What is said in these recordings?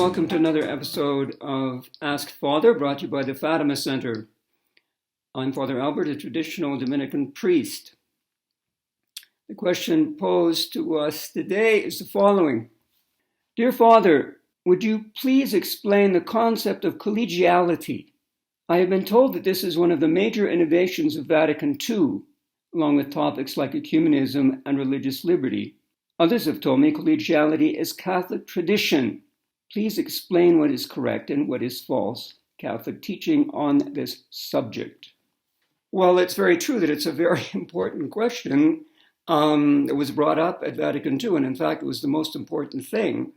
welcome to another episode of Ask Father, brought to you by the Fatima Center. I'm Father Albert, a traditional Dominican priest. The question posed to us today is the following. Dear Father, would you please explain the concept of collegiality? I have been told that this is one of the major innovations of Vatican II, along with topics like ecumenism and religious liberty. Others have told me collegiality is Catholic tradition. Please explain what is correct and what is false Catholic teaching on this subject. Well, it's very true that it's a very important question. It was brought up at Vatican II, and in fact, it was the most important thing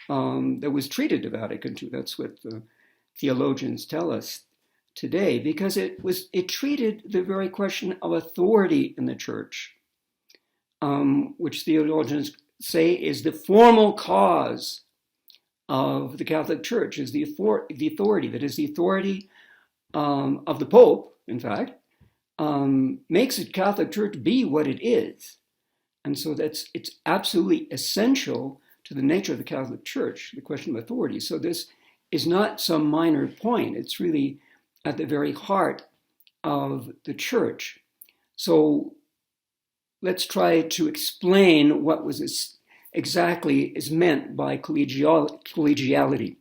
that was treated at Vatican II. That's what the theologians tell us today, because it treated the very question of authority in the Church, which theologians say is the formal cause of the Catholic Church, is the authority, that is the authority of the Pope, in fact, makes the Catholic Church be what it is. And so it's absolutely essential to the nature of the Catholic Church, the question of authority. So this is not some minor point. It's really at the very heart of the Church. So let's try to explain what was exactly is meant by collegiality.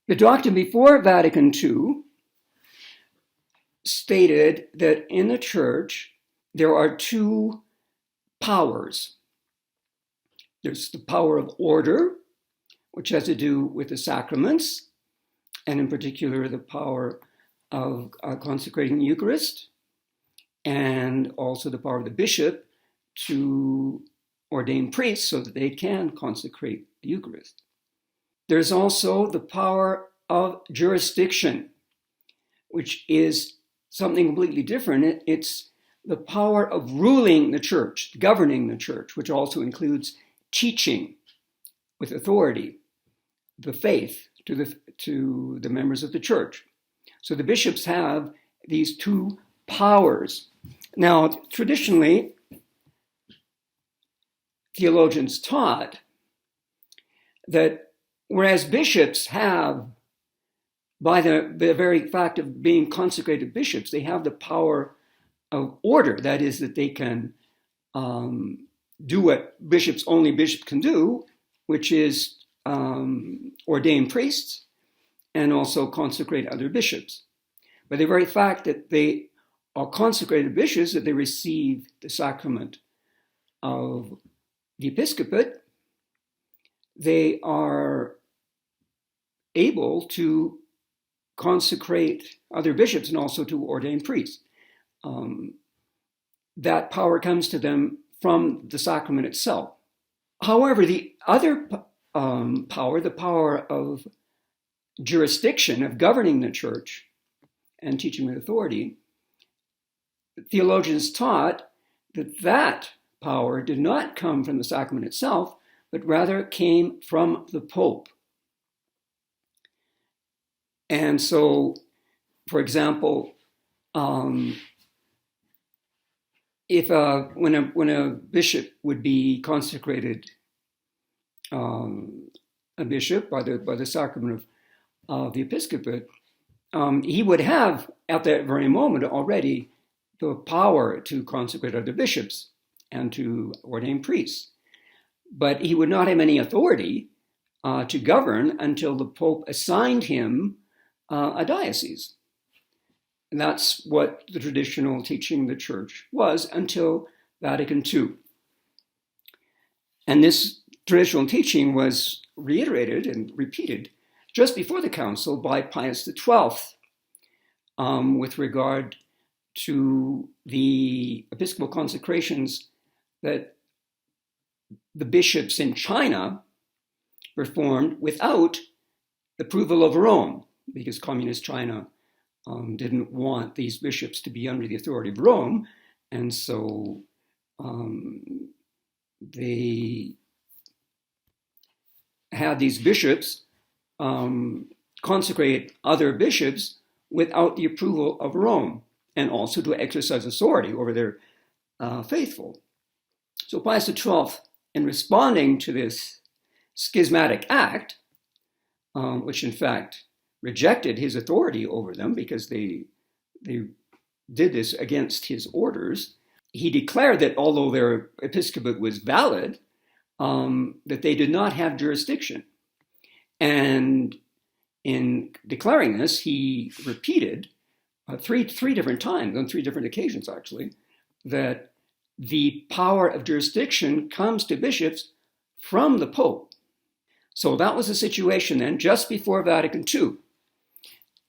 The doctrine before Vatican II stated that in the Church there are two powers. There's the power of order, which has to do with the sacraments, and in particular the power of consecrating the Eucharist, and also the power of the bishop to ordain priests so that they can consecrate the Eucharist. There's also the power of jurisdiction, which is something completely different. It's the power of ruling the Church, governing the Church, which also includes teaching with authority the faith to the members of the Church. So the bishops have these two powers. Now, traditionally, theologians taught that whereas bishops have, by the very fact of being consecrated bishops, they have the power of order. That is, that they can do what only bishops can do, which is ordain priests and also consecrate other bishops. By the very fact that they are consecrated bishops, that they receive the sacrament of the episcopate, they are able to consecrate other bishops and also to ordain priests. That power comes to them from the sacrament itself. However, the other power, the power of jurisdiction, of governing the Church and teaching with authority, theologians taught that power did not come from the sacrament itself, but rather came from the Pope. And so, for example, when a bishop would be consecrated a bishop by the sacrament of the episcopate, he would have at that very moment already the power to consecrate other bishops and to ordain priests. But he would not have any authority to govern until the Pope assigned him a diocese. And that's what the traditional teaching of the Church was until Vatican II. And this traditional teaching was reiterated and repeated just before the council by Pius XII with regard to the episcopal consecrations that the bishops in China performed without the approval of Rome, because communist China didn't want these bishops to be under the authority of Rome, and so they had these bishops consecrate other bishops without the approval of Rome, and also to exercise authority over their faithful. So Pius XII, in responding to this schismatic act, which in fact rejected his authority over them because they did this against his orders, he declared that although their episcopate was valid, that they did not have jurisdiction. And in declaring this, he repeated three different times, on three different occasions actually, that the power of jurisdiction comes to bishops from the Pope. So that was the situation then, just before Vatican II.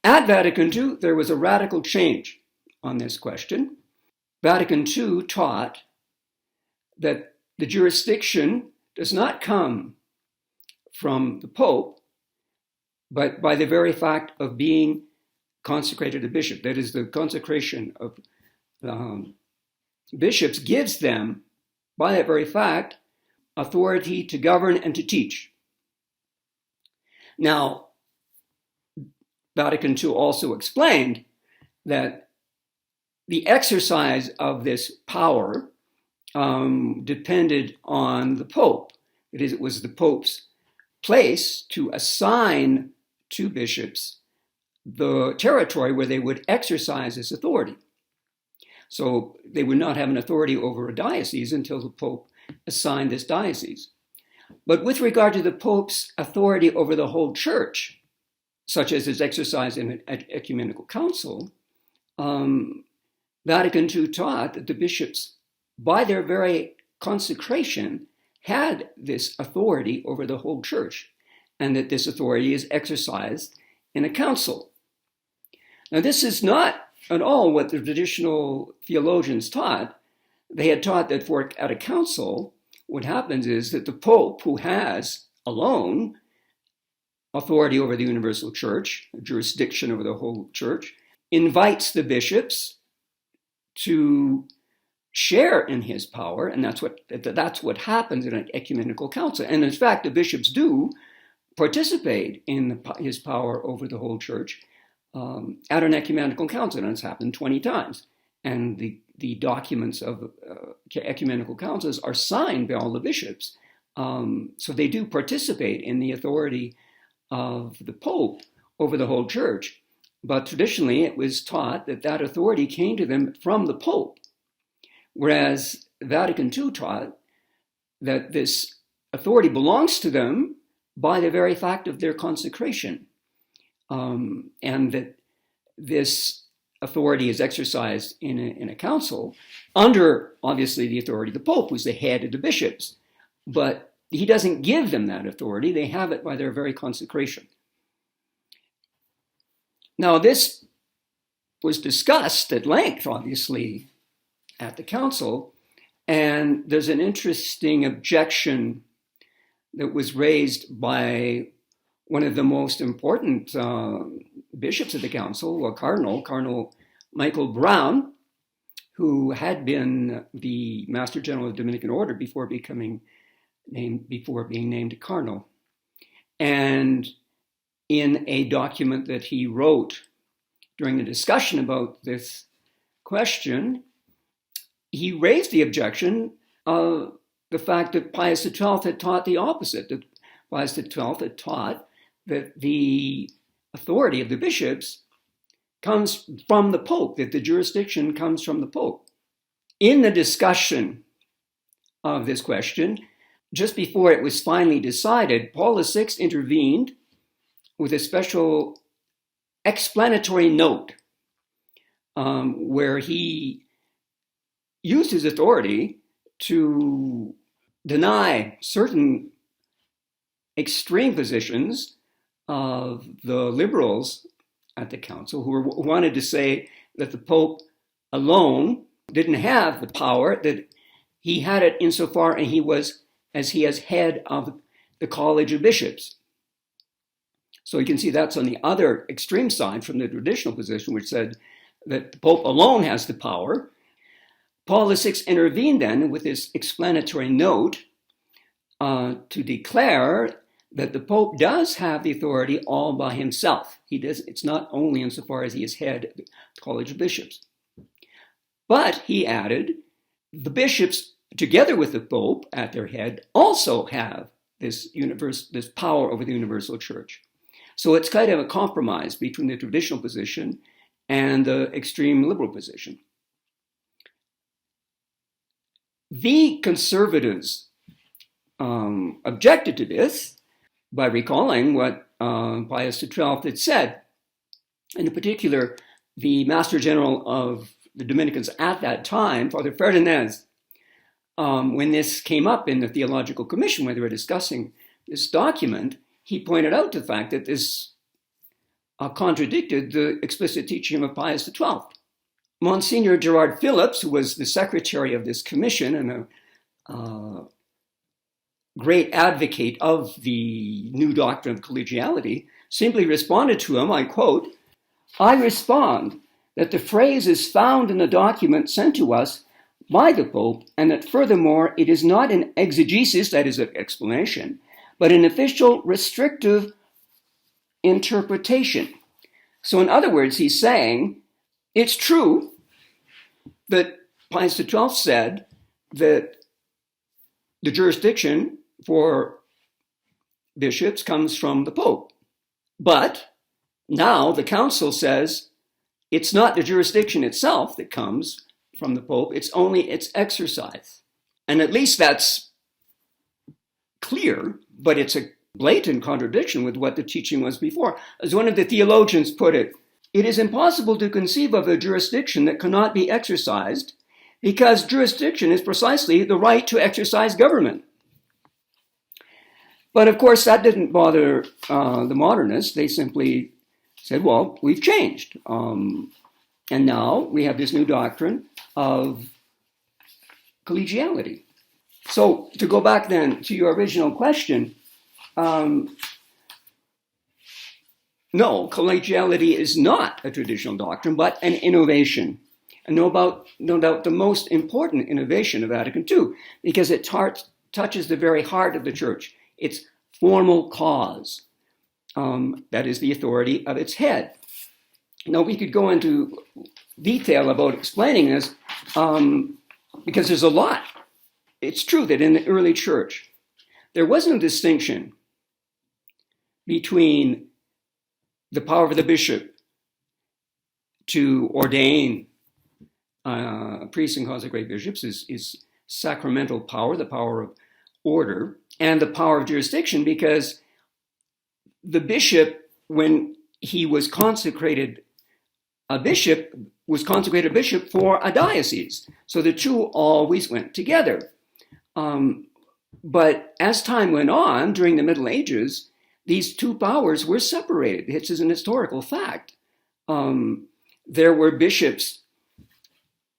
At Vatican II, there was a radical change on this question. Vatican II taught that the jurisdiction does not come from the Pope, but by the very fact of being consecrated a bishop. That is, the consecration of bishops gives them, by that very fact, authority to govern and to teach. Now, Vatican II also explained that the exercise of this power depended on the Pope. That is, it was the Pope's place to assign to bishops the territory where they would exercise this authority. So they would not have an authority over a diocese until the Pope assigned this diocese. But with regard to the Pope's authority over the whole church, such as is exercised in an ecumenical council, Vatican II taught that the bishops, by their very consecration, had this authority over the whole church, and that this authority is exercised in a council. Now, this is not at all what the traditional theologians taught. They had taught that at a council, what happens is that the Pope, who has alone authority over the universal church, jurisdiction over the whole church, invites the bishops to share in his power, and that's what happens in an ecumenical council. And in fact, the bishops do participate in his power over the whole church at an ecumenical council, and it's happened 20 times. And the documents of ecumenical councils are signed by all the bishops. So they do participate in the authority of the Pope over the whole church. But traditionally, it was taught that that authority came to them from the Pope, whereas Vatican II taught that this authority belongs to them by the very fact of their consecration, and that this authority is exercised in a council under, obviously, the authority of the Pope, who's the head of the bishops. But he doesn't give them that authority. They have it by their very consecration. Now, this was discussed at length, obviously, at the council, and there's an interesting objection that was raised by one of the most important bishops of the council, a Cardinal Michael Brown, who had been the Master General of the Dominican Order before being named Cardinal. And in a document that he wrote during the discussion about this question, he raised the objection of the fact that Pius XII had taught the opposite, that Pius XII had taught that the authority of the bishops comes from the Pope, that the jurisdiction comes from the Pope. In the discussion of this question, just before it was finally decided, Paul VI intervened with a special explanatory note where he used his authority to deny certain extreme positions of the liberals at the council who wanted to say that the Pope alone didn't have the power, that he had it insofar and he was, as he is head of the College of Bishops. So you can see that's on the other extreme side from the traditional position, which said that the Pope alone has the power. Paul VI intervened then with this explanatory note to declare that the Pope does have the authority all by himself. It's not only insofar as he is head of the College of Bishops. But, he added, the bishops, together with the Pope at their head, also have this power over the universal church. So it's kind of a compromise between the traditional position and the extreme liberal position. The conservatives objected to this by recalling what Pius XII had said. And in particular, the Master General of the Dominicans at that time, Father Ferdinand, when this came up in the Theological Commission, when they were discussing this document, he pointed out the fact that this contradicted the explicit teaching of Pius XII. Monsignor Gerard Phillips, who was the secretary of this commission and a great advocate of the new doctrine of collegiality, simply responded to him, I quote, "I respond that the phrase is found in the document sent to us by the Pope, and that furthermore it is not an exegesis, that is an explanation, but an official restrictive interpretation." So in other words, he's saying, it's true that Pius XII said that the jurisdiction for bishops comes from the Pope. But now the Council says it's not the jurisdiction itself that comes from the Pope, it's only its exercise. And at least that's clear, but it's a blatant contradiction with what the teaching was before. As one of the theologians put it, it is impossible to conceive of a jurisdiction that cannot be exercised, because jurisdiction is precisely the right to exercise government. But of course, that didn't bother the modernists. They simply said, well, we've changed. And now we have this new doctrine of collegiality. So to go back then to your original question, no, collegiality is not a traditional doctrine, but an innovation. And no doubt the most important innovation of Vatican II, because it touches the very heart of the church, its formal cause, that is the authority of its head. Now we could go into detail about explaining this, because there's a lot. It's true that in the early church, there was no distinction between the power of the bishop to ordain priests and consecrate bishops is sacramental power, the power of order, and the power of jurisdiction, because the bishop, when he was consecrated a bishop, was consecrated a bishop for a diocese. So the two always went together. But as time went on, during the Middle Ages, these two powers were separated. This is an historical fact. There were bishops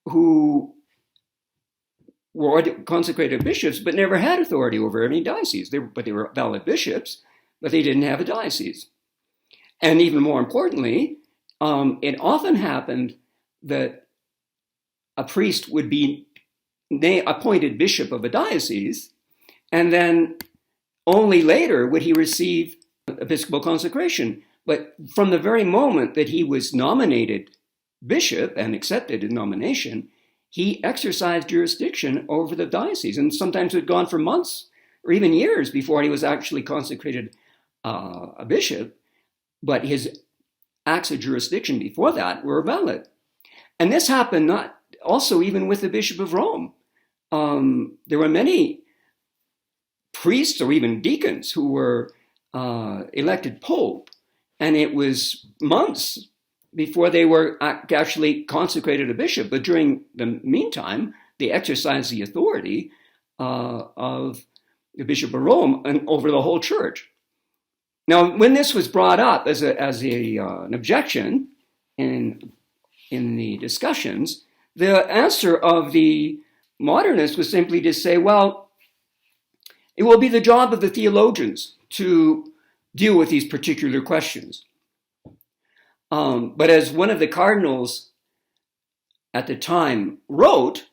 who were consecrated bishops, but never had authority over any diocese. They were valid bishops, but they didn't have a diocese. And even more importantly, it often happened that a priest would be appointed bishop of a diocese, and then only later would he receive episcopal consecration. But from the very moment that he was nominated bishop and accepted his nomination, he exercised jurisdiction over the diocese. And sometimes it had gone for months or even years before he was actually consecrated a bishop. But his acts of jurisdiction before that were valid. And this happened not also even with the Bishop of Rome. There were many priests or even deacons who were elected pope, and it was months before they were actually consecrated a bishop. But during the meantime, they exercised the authority of the Bishop of Rome and over the whole church. Now, when this was brought up as an objection in the discussions, the answer of the modernists was simply to say, well, it will be the job of the theologians to deal with these particular questions. But as one of the cardinals at the time wrote,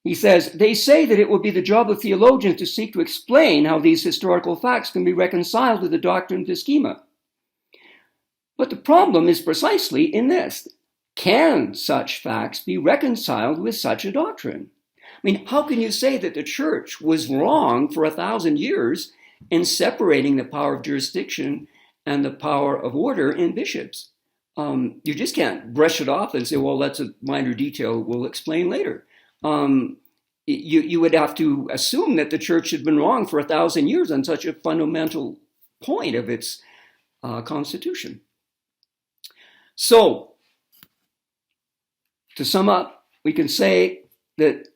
he says, they say that it will be the job of theologians to seek to explain how these historical facts can be reconciled with the doctrine of the schema. But the problem is precisely in this. Can such facts be reconciled with such a doctrine? I mean, how can you say that the church was wrong for 1,000 years in separating the power of jurisdiction and the power of order in bishops. You just can't brush it off and say, well, that's a minor detail, we'll explain later. You would have to assume that the church had been wrong for 1,000 years on such a fundamental point of its constitution. So, to sum up, we can say that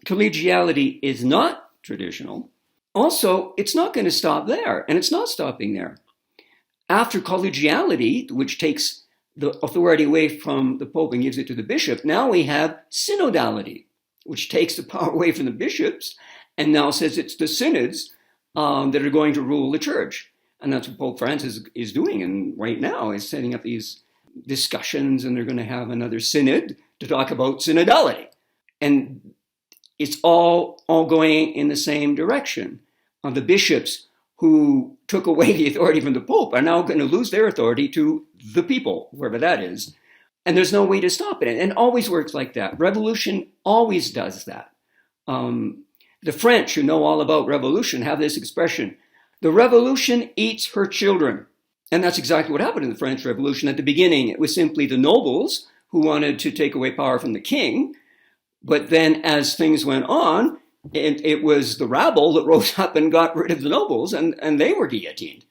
collegiality is not traditional. Also, it's not going to stop there, and it's not stopping there. After collegiality, which takes the authority away from the Pope and gives it to the bishop, now we have synodality, which takes the power away from the bishops and now says it's the synods that are going to rule the church. And that's what Pope Francis is doing, and right now is setting up these discussions, and they're going to have another synod to talk about synodality. And it's all going in the same direction. The bishops who took away the authority from the Pope are now going to lose their authority to the people, wherever that is. And there's no way to stop it. And it always works like that. Revolution always does that. The French, who know all about revolution, have this expression: the revolution eats her children. And that's exactly what happened in the French Revolution. At the beginning, it was simply the nobles who wanted to take away power from the king. But then as things went on, it was the rabble that rose up and got rid of the nobles, and they were guillotined.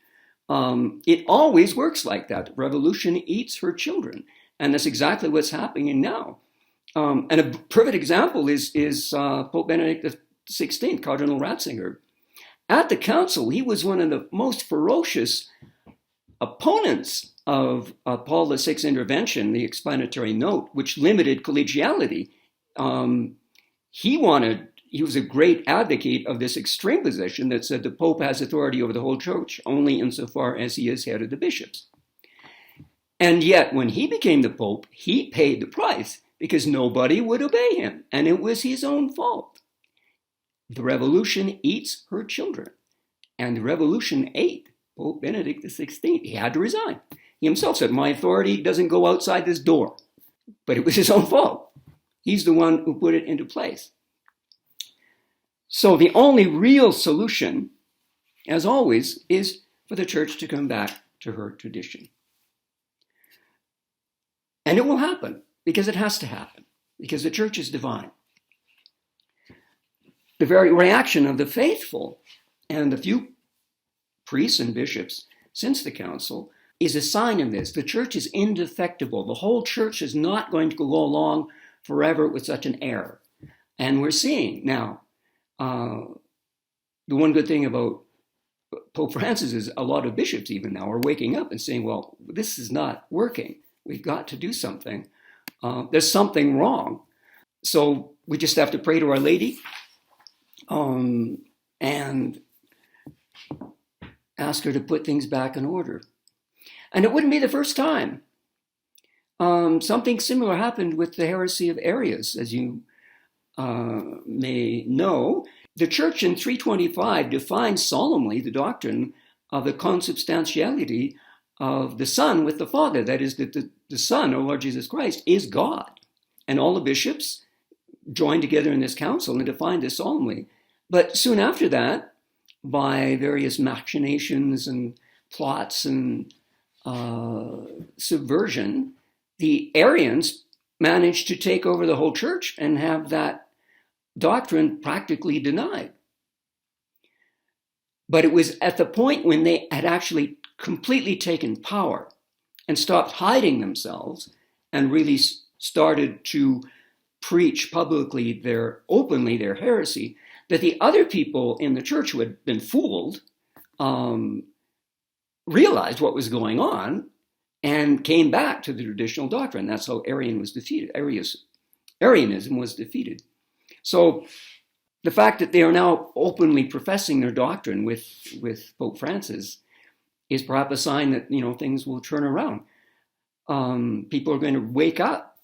It always works like that. Revolution eats her children. And that's exactly what's happening now. And a perfect example is Pope Benedict XVI, Cardinal Ratzinger. At the council, he was one of the most ferocious opponents of Paul VI's intervention, the explanatory note, which limited collegiality. He was a great advocate of this extreme position that said the Pope has authority over the whole church only insofar as he is head of the bishops. And yet, when he became the Pope, he paid the price because nobody would obey him, and it was his own fault. The revolution eats her children, and the revolution ate Pope Benedict XVI. He had to resign. He himself said, my authority doesn't go outside this door, but it was his own fault. He's the one who put it into place. So the only real solution, as always, is for the church to come back to her tradition. And it will happen, because it has to happen, because the church is divine. The very reaction of the faithful and the few priests and bishops since the council is a sign of this. The church is indefectible. The whole church is not going to go along forever with such an error. And we're seeing now, the one good thing about Pope Francis is a lot of bishops even now are waking up and saying, well, this is not working. We've got to do something. There's something wrong. So we just have to pray to Our Lady and ask her to put things back in order. And it wouldn't be the first time. Something similar happened with the heresy of Arius, as you may know. The Church in 325 defined solemnly the doctrine of the consubstantiality of the Son with the Father. That is, that the Son, our Lord Jesus Christ, is God. And all the bishops joined together in this council and defined this solemnly. But soon after that, by various machinations and plots and subversion, the Arians managed to take over the whole church and have that doctrine practically denied. But it was at the point when they had actually completely taken power and stopped hiding themselves and really started to preach publicly openly their heresy, that the other people in the church who had been fooled realized what was going on and came back to the traditional doctrine. That's how Arianism was defeated. So the fact that they are now openly professing their doctrine with Pope Francis is perhaps a sign that, things will turn around. People are going to wake up,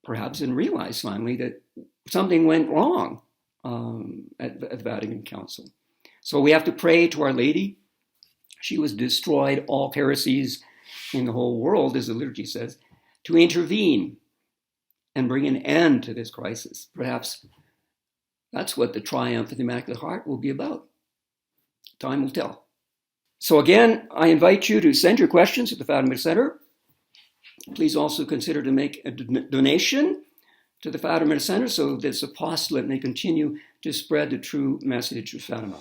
perhaps, and realize finally that something went wrong at the Vatican Council. So we have to pray to Our Lady. She was destroyed all heresies in the whole world, as the liturgy says, to intervene and bring an end to this crisis. Perhaps that's what the triumph of the Immaculate Heart will be about. Time will tell. So again, I invite you to send your questions to the Fatima Center. Please also consider to make a donation to the Fatima Center so this apostolate may continue to spread the true message of Fatima.